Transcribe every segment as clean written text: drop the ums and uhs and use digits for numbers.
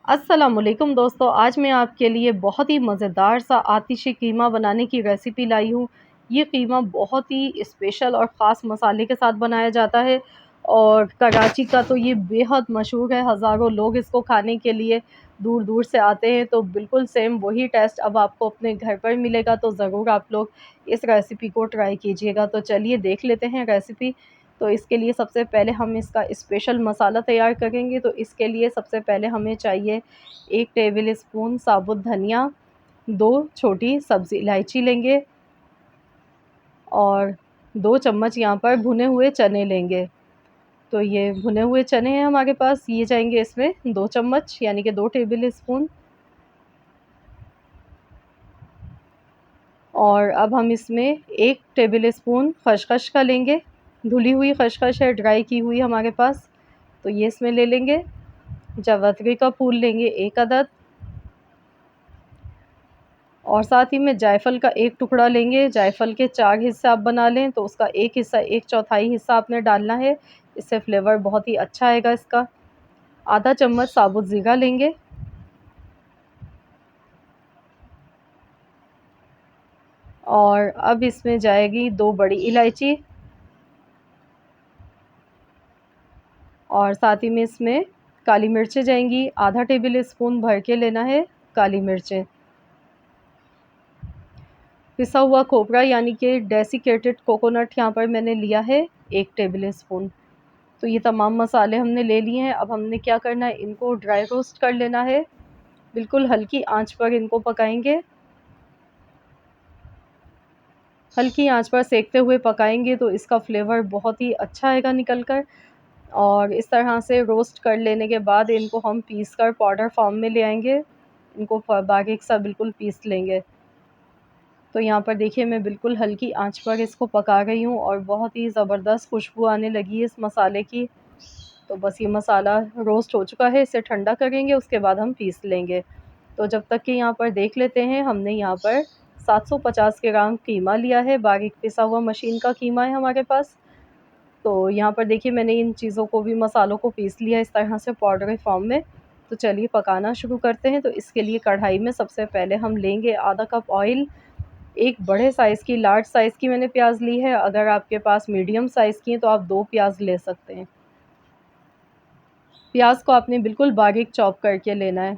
अस्सलामुअलैकुम दोस्तों, आज मैं आपके लिए बहुत ही मज़ेदार सा आतिशी कीमा बनाने की रेसिपी लाई हूँ। ये कीमा बहुत ही स्पेशल और ख़ास मसाले के साथ बनाया जाता है और कराची का तो ये बेहद मशहूर है। हज़ारों लोग इसको खाने के लिए दूर-दूर से आते हैं, तो बिल्कुल सेम वही टेस्ट अब आपको अपने घर पर मिलेगा, तो ज़रूर आप लोग इस रेसिपी को ट्राई कीजिएगा। तो चलिए देख लेते हैं रेसिपी। तो इसके लिए सबसे पहले हम इसका स्पेशल मसाला तैयार करेंगे। तो इसके लिए सबसे पहले हमें चाहिए 1 टेबल स्पून साबुत धनिया, 2 छोटी सब्ज़ी इलायची लेंगे और 2 चम्मच यहाँ पर भुने हुए चने लेंगे। तो ये भुने हुए चने हैं हमारे पास, ये जाएँगे इसमें 2 चम्मच यानी कि 2 टेबल स्पून। और अब हम इसमें 1 टेबल स्पून खसखस का लेंगे। धुली हुई खसखस है, ड्राई की हुई हमारे पास, तो ये इसमें ले लेंगे। जावित्री का फूल लेंगे 1 अदद और साथ ही में जायफल का 1 टुकड़ा लेंगे। जायफल के 4 हिस्से आप बना लें, तो उसका 1 हिस्सा 1/4 हिस्सा आपने डालना है, इससे फ्लेवर बहुत ही अच्छा आएगा इसका। आधा चम्मच साबुत ज़ीरा लेंगे और अब इसमें जाएगी 2 बड़ी इलायची और साथ ही में इसमें काली मिर्चें जाएंगी। आधा टेबल स्पून भर के लेना है काली मिर्चें। पिसा हुआ खोपरा यानी कि डेसिकेटेड कोकोनट यहाँ पर मैंने लिया है 1 टेबल स्पून। तो ये तमाम मसाले हमने ले लिए हैं। अब हमने क्या करना है, इनको ड्राई रोस्ट कर लेना है। बिल्कुल हल्की आंच पर इनको पकाएंगे। हल्की आंच पर सेकते हुए पकाएंगे तो इसका फ्लेवर बहुत ही अच्छा आएगा निकल कर। और इस तरह से रोस्ट कर लेने के बाद इनको हम पीस कर पाउडर फॉर्म में ले आएंगे। इनको बारीक सा बिल्कुल पीस लेंगे। तो यहाँ पर देखिए मैं बिल्कुल हल्की आंच पर इसको पका रही हूँ और बहुत ही ज़बरदस्त खुशबू आने लगी है इस मसाले की। तो बस ये मसाला रोस्ट हो चुका है, इसे ठंडा करेंगे, उसके बाद हम पीस लेंगे। तो जब तक कि यहाँ पर देख लेते हैं, हमने यहाँ पर 750 ग्राम कीमा लिया है, बारीक पिसा हुआ मशीन का कीमा है हमारे पास। तो यहाँ पर देखिए मैंने इन चीज़ों को भी, मसालों को पीस लिया इस तरह से पाउडर फॉर्म में। तो चलिए पकाना शुरू करते हैं। तो इसके लिए कढ़ाई में सबसे पहले हम लेंगे आधा कप ऑयल। एक बड़े साइज़ की, लार्ज साइज़ की मैंने प्याज ली है। अगर आपके पास मीडियम साइज़ की है तो आप 2 प्याज ले सकते हैं। प्याज को आपने बिल्कुल बारीक चॉप करके लेना है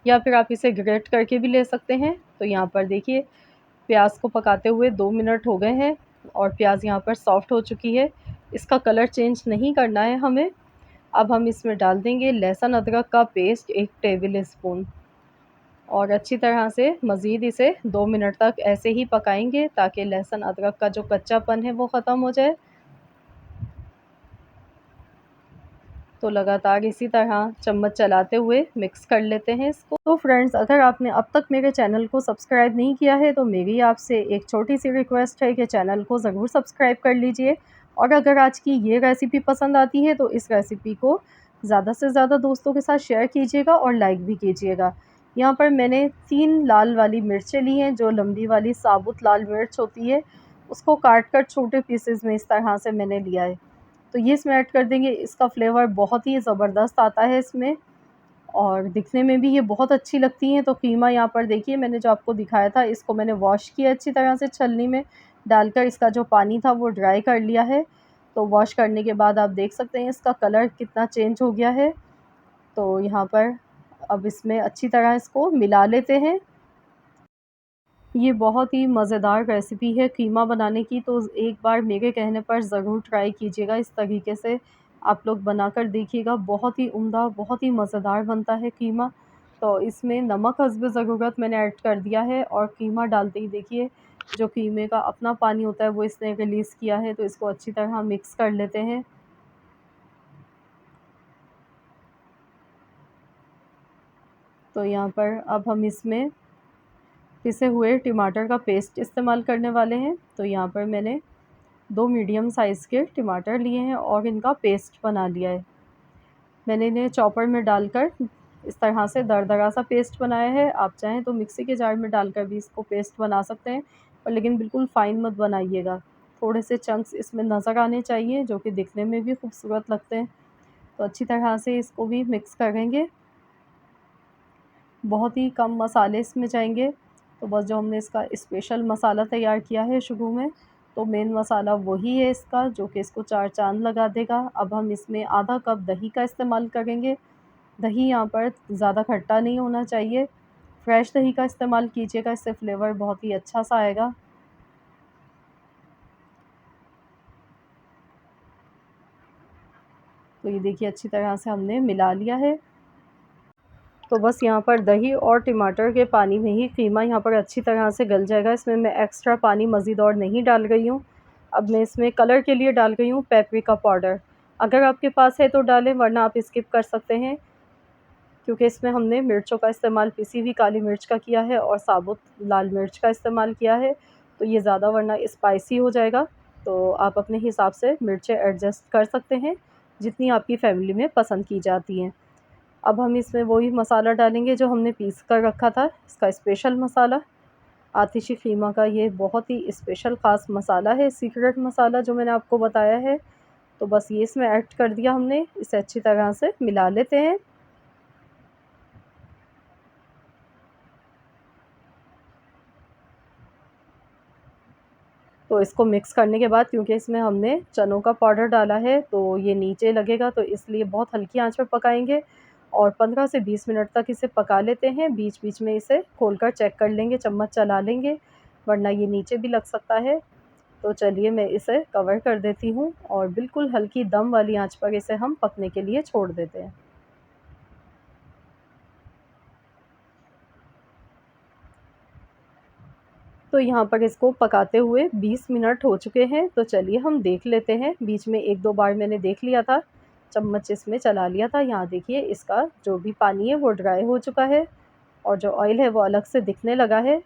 या फिर आप इसे ग्रेट करके भी ले सकते हैं। तो यहाँ पर देखिए प्याज को पकाते हुए 2 मिनट हो गए हैं और प्याज यहाँ पर सॉफ्ट हो चुकी है। इसका कलर चेंज नहीं करना है हमें। अब हम इसमें डाल देंगे लहसुन अदरक का पेस्ट 1 टेबल स्पून और अच्छी तरह से मज़ीद इसे 2 मिनट तक ऐसे ही पकाएंगे ताकि लहसुन अदरक का जो कच्चापन है वो ख़त्म हो जाए। तो लगातार इसी तरह चम्मच चलाते हुए मिक्स कर लेते हैं इसको। तो फ्रेंड्स, अगर आपने अब तक मेरे चैनल को सब्सक्राइब नहीं किया है तो मेरी आपसे एक छोटी सी रिक्वेस्ट है कि चैनल को ज़रूर सब्सक्राइब कर लीजिए। और अगर आज की ये रेसिपी पसंद आती है तो इस रेसिपी को ज़्यादा से ज़्यादा दोस्तों के साथ शेयर कीजिएगा और लाइक भी कीजिएगा। यहाँ पर मैंने 3 लाल वाली मिर्चें ली हैं, जो लंबी वाली साबुत लाल मिर्च होती है, उसको काट कर छोटे पीसेस में इस तरह से मैंने लिया है। तो ये इसमें ऐड कर देंगे। इसका फ्लेवर बहुत ही ज़बरदस्त आता है इसमें और दिखने में भी ये बहुत अच्छी लगती हैं। तो कीमा यहाँ पर देखिए मैंने जो आपको दिखाया था, इसको मैंने वॉश किया अच्छी तरह से छलनी में डालकर, इसका जो पानी था वो ड्राई कर लिया है। तो वॉश करने के बाद आप देख सकते हैं इसका कलर कितना चेंज हो गया है। तो यहाँ पर अब इसमें अच्छी तरह इसको मिला लेते हैं। ये बहुत ही मज़ेदार रेसिपी है कीमा बनाने की, तो एक बार मेरे कहने पर ज़रूर ट्राई कीजिएगा। इस तरीके से आप लोग बनाकर देखिएगा, बहुत ही उम्दा, बहुत ही मज़ेदार बनता है कीमा। तो इसमें नमक हस्ब ज़रूरत मैंने ऐड कर दिया है और कीमा डालते ही देखिए जो कीमे का अपना पानी होता है वो इसने रिलीज़ किया है। तो इसको अच्छी तरह मिक्स कर लेते हैं। तो यहाँ पर अब हम इसमें पिसे हुए टमाटर का पेस्ट इस्तेमाल करने वाले हैं। तो यहाँ पर मैंने 2 मीडियम साइज़ के टमाटर लिए हैं और इनका पेस्ट बना लिया है। मैंने इन्हें चॉपर में डालकर इस तरह से दरदरा सा पेस्ट बनाया है। आप चाहें तो मिक्सी के जार में डालकर भी इसको पेस्ट बना सकते हैं, पर लेकिन बिल्कुल फ़ाइन मत बनाइएगा। थोड़े से चंक्स इसमें नज़र आने चाहिए जो कि दिखने में भी खूबसूरत लगते हैं। तो अच्छी तरह से इसको भी मिक्स करेंगे। बहुत ही कम मसाले इसमें जाएंगे। तो बस जो हमने इसका स्पेशल मसाला तैयार किया है शुरू में, तो मेन मसाला वही है इसका, जो कि इसको चार चांद लगा देगा। अब हम इसमें आधा कप दही का इस्तेमाल करेंगे। दही यहाँ पर ज़्यादा खट्टा नहीं होना चाहिए, फ्रेश दही का इस्तेमाल कीजिएगा, इससे फ्लेवर बहुत ही अच्छा सा आएगा। तो ये देखिए अच्छी तरह से हमने मिला लिया है। तो बस यहाँ पर दही और टमाटर के पानी में ही कीमा यहाँ पर अच्छी तरह से गल जाएगा। इसमें मैं एक्स्ट्रा पानी मज़ीद और नहीं डाल रही हूँ। अब मैं इसमें कलर के लिए डाल रही हूँ पेपरिका पाउडर। अगर आपके पास है तो डालें, वरना आप स्किप कर सकते हैं, क्योंकि इसमें हमने मिर्चों का इस्तेमाल पिसी हुई काली मिर्च का किया है और साबुत लाल मिर्च का इस्तेमाल किया है। तो ये ज़्यादा वरना स्पाइसी हो जाएगा। तो आप अपने हिसाब से मिर्चें एडजस्ट कर सकते हैं, जितनी आपकी फ़ैमिली में पसंद की जाती हैं। अब हम इसमें वही मसाला डालेंगे जो हमने पीस कर रखा था, इसका स्पेशल मसाला। आतिशी कीमा का ये बहुत ही स्पेशल ख़ास मसाला है, सीक्रेट मसाला जो मैंने आपको बताया है। तो बस ये इसमें ऐड कर दिया हमने, इसे अच्छी तरह से मिला लेते हैं। तो इसको मिक्स करने के बाद, क्योंकि इसमें हमने चनों का पाउडर डाला है तो ये नीचे लगेगा, तो इसलिए बहुत हल्की आंच पर पकाएंगे और 15 से 20 मिनट तक इसे पका लेते हैं। बीच बीच में इसे खोलकर चेक कर लेंगे, चम्मच चला लेंगे, वरना ये नीचे भी लग सकता है। तो चलिए मैं इसे कवर कर देती हूँ और बिल्कुल हल्की दम वाली आंच पर इसे हम पकने के लिए छोड़ देते हैं। तो यहाँ पर इसको पकाते हुए 20 मिनट हो चुके हैं। तो चलिए हम देख लेते हैं। बीच में 1-2 बार मैंने देख लिया था, चम्मच इसमें चला लिया था। यहाँ देखिए इसका जो भी पानी है वो ड्राई हो चुका है और जो ऑयल है वो अलग से दिखने लगा है।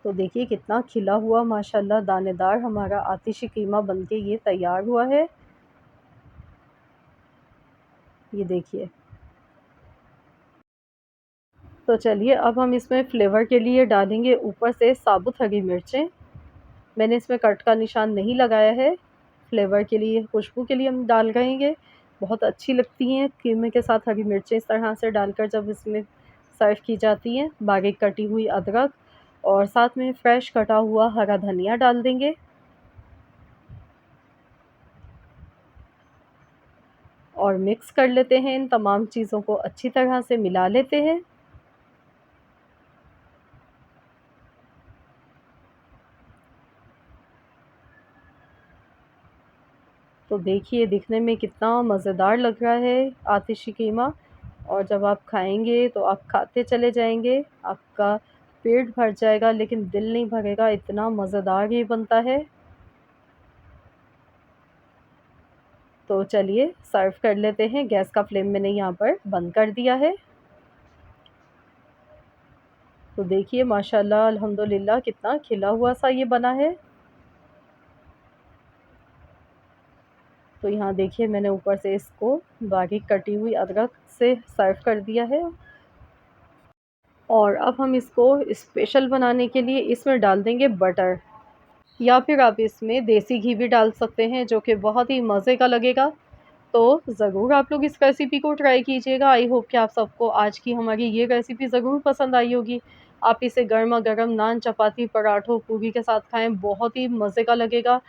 तो देखिए कितना खिला हुआ माशाल्लाह दानेदार हमारा आतिशी कीमा बनके ये तैयार हुआ है। ये देखिए। तो चलिए अब हम इसमें फ्लेवर के लिए डालेंगे ऊपर से साबुत हरी मिर्चें। मैंने इसमें कट का निशान नहीं लगाया है। फ्लेवर के लिए, खुशबू के लिए हम डाल रहेंगे। बहुत अच्छी लगती हैं कीमे के साथ हरी मिर्चें इस तरह से डालकर जब इसमें सर्व की जाती हैं। बारीक कटी हुई अदरक और साथ में फ्रेश कटा हुआ हरा धनिया डाल देंगे। और मिक्स कर लेते हैं, इन तमाम चीज़ों को अच्छी तरह से मिला लेते हैं। तो देखिए दिखने में कितना मज़ेदार लग रहा है आतिशी कीमा, और जब आप खाएँगे तो आप खाते चले जाएँगे, आपका पेट भर जाएगा लेकिन दिल नहीं भरेगा, इतना मज़ेदार ये बनता है। तो चलिए सर्व कर लेते हैं। गैस का फ्लेम मैंने यहाँ पर बंद कर दिया है। तो देखिए माशाल्लाह अल्हम्दुलिल्लाह कितना खिला हुआ सा ये बना है। तो यहाँ देखिए मैंने ऊपर से इसको बारीक कटी हुई अदरक से सर्व कर दिया है। और अब हम इसको स्पेशल बनाने के लिए इसमें डाल देंगे बटर, या फिर आप इसमें देसी घी भी डाल सकते हैं, जो कि बहुत ही मज़े का लगेगा। तो ज़रूर आप लोग इस रेसिपी को ट्राई कीजिएगा। आई होप कि आप सबको आज की हमारी ये रेसिपी ज़रूर पसंद आई होगी। आप इसे गरमा-गरम नान, चपाती, पराठों, पूरी के साथ खाएँ, बहुत ही मज़े का लगेगा।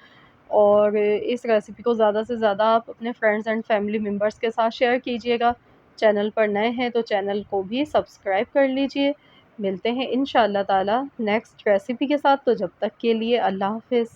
और इस रेसिपी को ज़्यादा से ज़्यादा आप अपने फ्रेंड्स एंड फैमिली मेम्बर्स के साथ शेयर कीजिएगा। चैनल पर नए हैं तो चैनल को भी सब्सक्राइब कर लीजिए। मिलते हैं इंशाअल्लाह ताला नेक्स्ट रेसिपी के साथ, तो जब तक के लिए अल्लाह हाफ़िज़।